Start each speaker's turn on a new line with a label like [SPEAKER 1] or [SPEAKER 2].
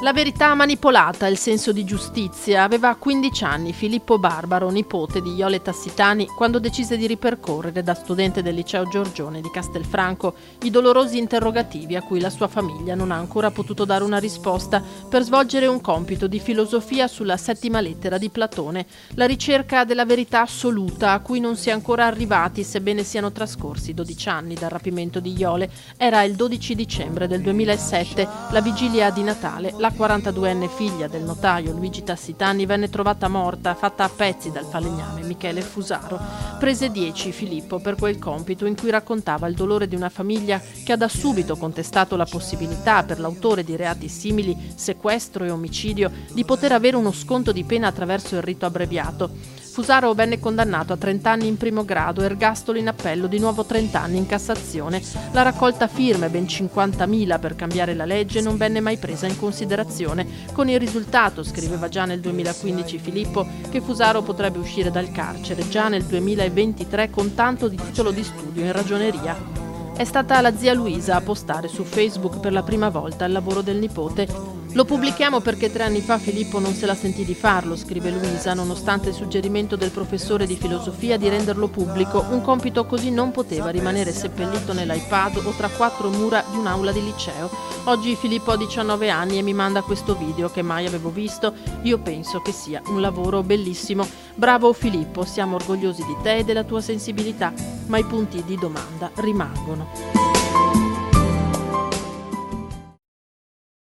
[SPEAKER 1] La verità manipolata, il senso di giustizia. Aveva 15 anni Filippo Barbaro, nipote di Jole Tassitani, quando decise di ripercorrere da studente del liceo Giorgione di Castelfranco i dolorosi interrogativi a cui la sua famiglia non ha ancora potuto dare una risposta per svolgere un compito di filosofia sulla settima lettera di Platone, la ricerca della verità assoluta a cui non si è ancora arrivati sebbene siano trascorsi 12 anni dal rapimento di Jole. Era il 12 dicembre del 2007, la vigilia di Natale. La 42enne figlia del notaio Luigi Tassitani venne trovata morta, fatta a pezzi dal falegname Michele Fusaro. Prese 10 Filippo per quel compito in cui raccontava il dolore di una famiglia che ha da subito contestato la possibilità per l'autore di reati simili, sequestro e omicidio, di poter avere uno sconto di pena attraverso il rito abbreviato. Fusaro venne condannato a 30 anni in primo grado, ergastolo in appello, di nuovo 30 anni in Cassazione. La raccolta firme, ben 50.000 per cambiare la legge, non venne mai presa in considerazione, con il risultato, scriveva già nel 2015 Filippo, che Fusaro potrebbe uscire dal carcere già nel 2023 con tanto di titolo di studio in ragioneria. È stata la zia Luisa a postare su Facebook per la prima volta il lavoro del nipote. Lo pubblichiamo perché 3 anni fa Filippo non se la sentì di farlo, scrive Luisa, nonostante il suggerimento del professore di filosofia di renderlo pubblico. Un compito così non poteva rimanere seppellito nell'iPad o tra 4 mura di un'aula di liceo. Oggi Filippo ha 19 anni e mi manda questo video che mai avevo visto. Io penso che sia un lavoro bellissimo. Bravo Filippo, siamo orgogliosi di te e della tua sensibilità, ma i punti di domanda rimangono.